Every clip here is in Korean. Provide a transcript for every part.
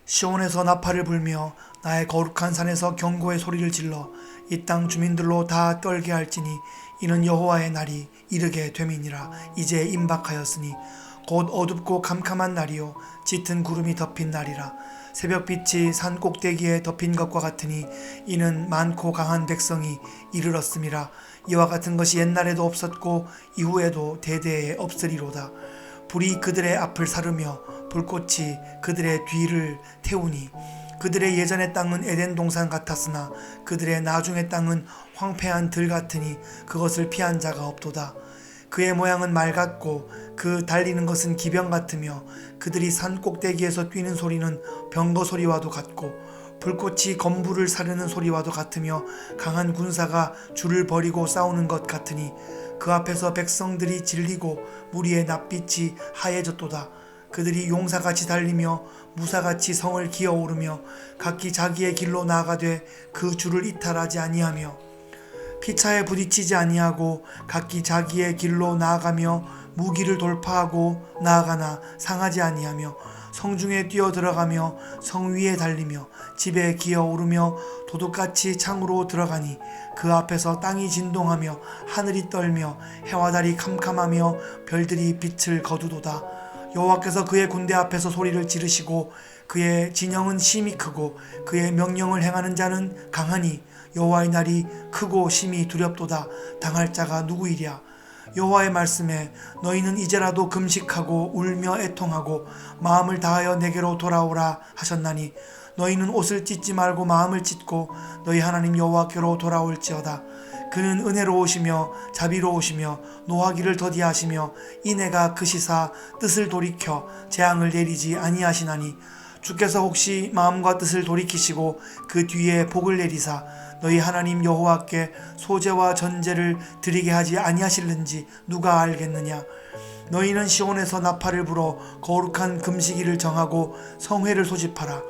시온에서 나팔을 불며 나의 거룩한 산에서 경고의 소리를 질러 이 땅 주민들로 다 떨게 할지니 이는 여호와의 날이 이르게 됨이니라. 이제 임박하였으니 곧 어둡고 캄캄한 날이요 짙은 구름이 덮인 날이라. 새벽빛이 산 꼭대기에 덮인 것과 같으니 이는 많고 강한 백성이 이르렀음이라. 이와 같은 것이 옛날에도 없었고 이후에도 대대에 없으리로다. 불이 그들의 앞을 사르며 불꽃이 그들의 뒤를 태우니 그들의 예전의 땅은 에덴 동산 같았으나 그들의 나중의 땅은 황폐한 들 같으니 그것을 피한 자가 없도다. 그의 모양은 말 같고 그 달리는 것은 기병 같으며 그들이 산 꼭대기에서 뛰는 소리는 병거 소리와도 같고 불꽃이 건불을 사르는 소리와도 같으며 강한 군사가 줄을 버리고 싸우는 것 같으니 그 앞에서 백성들이 질리고 무리의 낯빛이 하얘졌도다. 그들이 용사같이 달리며 무사같이 성을 기어오르며 각기 자기의 길로 나아가되 그 줄을 이탈하지 아니하며 피차에 부딪히지 아니하고 각기 자기의 길로 나아가며 무기를 돌파하고 나아가나 상하지 아니하며 성중에 뛰어 들어가며 성 위에 달리며 집에 기어오르며 도둑같이 창으로 들어가니 그 앞에서 땅이 진동하며 하늘이 떨며 해와 달이 캄캄하며 별들이 빛을 거두도다. 여호와께서 그의 군대 앞에서 소리를 지르시고 그의 진영은 심히 크고 그의 명령을 행하는 자는 강하니 여호와의 날이 크고 심히 두렵도다. 당할 자가 누구이랴. 여호와의 말씀에 너희는 이제라도 금식하고 울며 애통하고 마음을 다하여 내게로 돌아오라 하셨나니 너희는 옷을 찢지 말고 마음을 찢고 너희 하나님 여호와께로 돌아올지어다. 그는 은혜로우시며 자비로우시며 노하기를 더디하시며 이내가 크시사 뜻을 돌이켜 재앙을 내리지 아니하시나니 주께서 혹시 마음과 뜻을 돌이키시고 그 뒤에 복을 내리사 너희 하나님 여호와께 소제와 전제를 드리게 하지 아니하실는지 누가 알겠느냐. 너희는 시온에서 나팔을 불어 거룩한 금식일을 정하고 성회를 소집하라.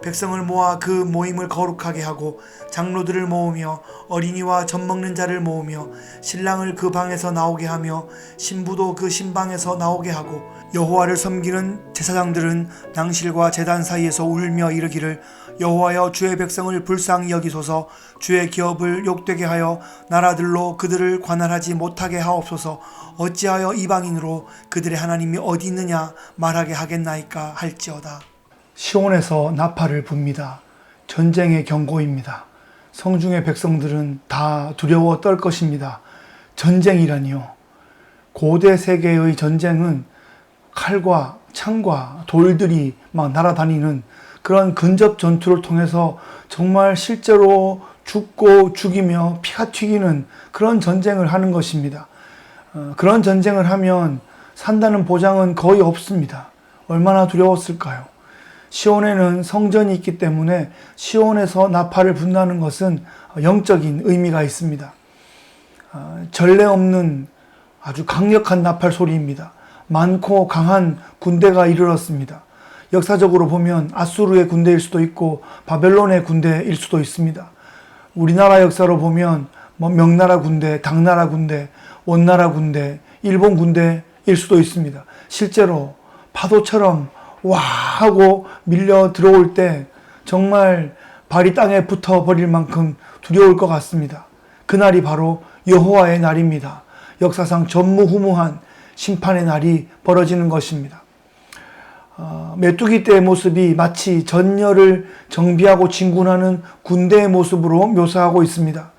백성을 모아 그 모임을 거룩하게 하고 장로들을 모으며 어린이와 젖먹는 자를 모으며 신랑을 그 방에서 나오게 하며 신부도 그 신방에서 나오게 하고 여호와를 섬기는 제사장들은 낭실과 제단 사이에서 울며 이르기를 여호와여 주의 백성을 불쌍히 여기소서. 주의 기업을 욕되게 하여 나라들로 그들을 관할하지 못하게 하옵소서. 어찌하여 이방인으로 그들의 하나님이 어디 있느냐 말하게 하겠나이까 할지어다. 시온에서 나팔을 붑니다. 전쟁의 경고입니다. 성중의 백성들은 다 두려워 떨 것입니다. 전쟁이라니요. 고대 세계의 전쟁은 칼과 창과 돌들이 막 날아다니는 그런 근접 전투를 통해서 정말 실제로 죽고 죽이며 피가 튀기는 그런 전쟁을 하는 것입니다. 그런 전쟁을 하면 산다는 보장은 거의 없습니다. 얼마나 두려웠을까요? 시온에는 성전이 있기 때문에 시온에서 나팔을 분다는 것은 영적인 의미가 있습니다. 전례 없는 아주 강력한 나팔 소리입니다. 많고 강한 군대가 이르렀습니다. 역사적으로 보면 아수르의 군대일 수도 있고 바벨론의 군대일 수도 있습니다. 우리나라 역사로 보면 명나라 군대, 당나라 군대, 원나라 군대, 일본 군대일 수도 있습니다. 실제로 파도처럼 와 하고 밀려 들어올 때 정말 발이 땅에 붙어 버릴 만큼 두려울 것 같습니다. 그날이 바로 여호와의 날입니다. 역사상 전무후무한 심판의 날이 벌어지는 것입니다. 메뚜기 떼의 모습이 마치 전열을 정비하고 진군하는 군대의 모습으로 묘사하고 있습니다.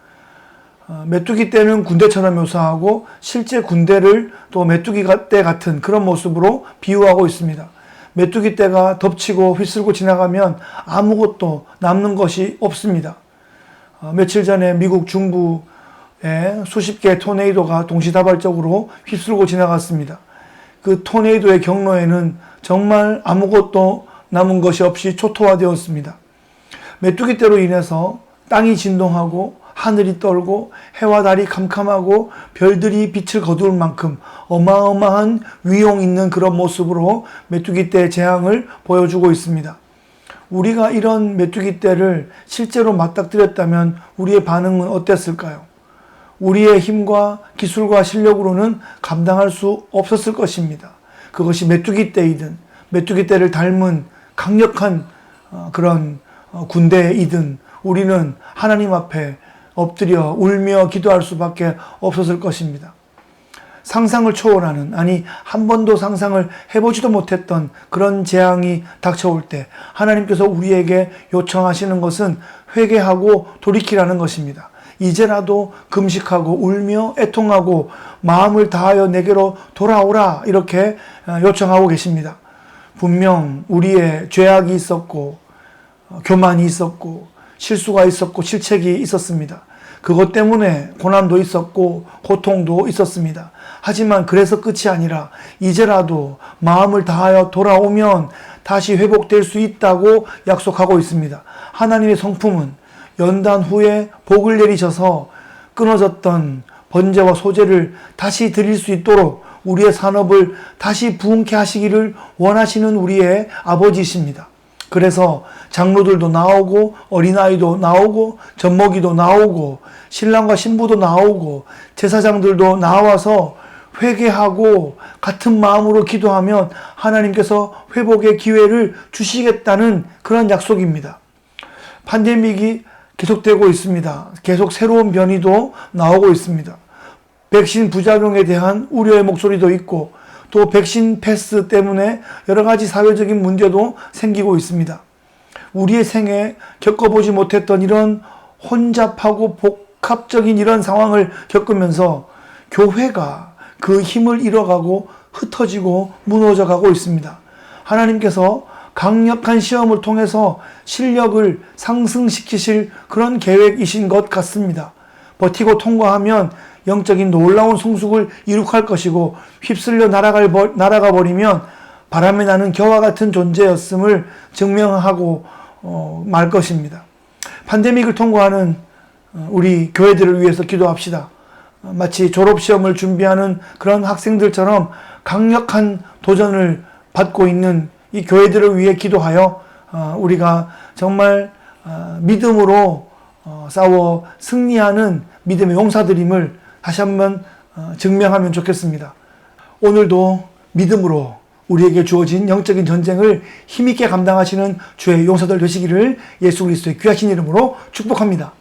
메뚜기 떼는 군대처럼 묘사하고 실제 군대를 또 메뚜기 떼 같은 그런 모습으로 비유하고 있습니다. 메뚜기 떼가 덮치고 휘쓸고 지나가면 아무것도 남는 것이 없습니다. 며칠 전에 미국 중부에 수십 개의 토네이도가 동시다발적으로 휩쓸고 지나갔습니다. 그 토네이도의 경로에는 정말 아무것도 남은 것이 없이 초토화되었습니다. 메뚜기 떼로 인해서 땅이 진동하고 하늘이 떨고 해와 달이 캄캄하고 별들이 빛을 거두을 만큼 어마어마한 위용 있는 그런 모습으로 메뚜기 떼의 재앙을 보여주고 있습니다. 우리가 이런 메뚜기 떼를 실제로 맞닥뜨렸다면 우리의 반응은 어땠을까요? 우리의 힘과 기술과 실력으로는 감당할 수 없었을 것입니다. 그것이 메뚜기 떼이든 메뚜기 떼를 닮은 강력한 그런 군대이든 우리는 하나님 앞에 엎드려 울며 기도할 수밖에 없었을 것입니다. 상상을 초월하는, 아니 한 번도 상상을 해보지도 못했던 그런 재앙이 닥쳐올 때 하나님께서 우리에게 요청하시는 것은 회개하고 돌이키라는 것입니다. 이제라도 금식하고 울며 애통하고 마음을 다하여 내게로 돌아오라, 이렇게 요청하고 계십니다. 분명 우리의 죄악이 있었고 교만이 있었고 실수가 있었고 실책이 있었습니다. 그것 때문에 고난도 있었고 고통도 있었습니다. 하지만 그래서 끝이 아니라 이제라도 마음을 다하여 돌아오면 다시 회복될 수 있다고 약속하고 있습니다. 하나님의 성품은 연단 후에 복을 내리셔서 끊어졌던 번제와 소제를 다시 드릴 수 있도록 우리의 산업을 다시 부흥케 하시기를 원하시는 우리의 아버지이십니다. 그래서 장로들도 나오고 어린아이도 나오고 젖먹이도 나오고 신랑과 신부도 나오고 제사장들도 나와서 회개하고 같은 마음으로 기도하면 하나님께서 회복의 기회를 주시겠다는 그런 약속입니다. 팬데믹이 계속되고 있습니다. 계속 새로운 변이도 나오고 있습니다. 백신 부작용에 대한 우려의 목소리도 있고 또 백신 패스 때문에 여러 가지 사회적인 문제도 생기고 있습니다. 우리의 생에 겪어보지 못했던 이런 혼잡하고 복합적인 이런 상황을 겪으면서 교회가 그 힘을 잃어가고 흩어지고 무너져가고 있습니다. 하나님께서 강력한 시험을 통해서 실력을 상승시키실 그런 계획이신 것 같습니다. 버티고 통과하면 영적인 놀라운 성숙을 이룩할 것이고 휩쓸려 날아가 버리면 바람에 나는 겨와 같은 존재였음을 증명하고 말 것입니다. 팬데믹을 통과하는 우리 교회들을 위해서 기도합시다. 마치 졸업시험을 준비하는 그런 학생들처럼 강력한 도전을 받고 있는 이 교회들을 위해 기도하여 우리가 정말 믿음으로 싸워 승리하는 믿음의 용사들임을 다시 한번 증명하면 좋겠습니다. 오늘도 믿음으로 우리에게 주어진 영적인 전쟁을 힘있게 감당하시는 주의 용사들 되시기를 예수 그리스도의 귀하신 이름으로 축복합니다.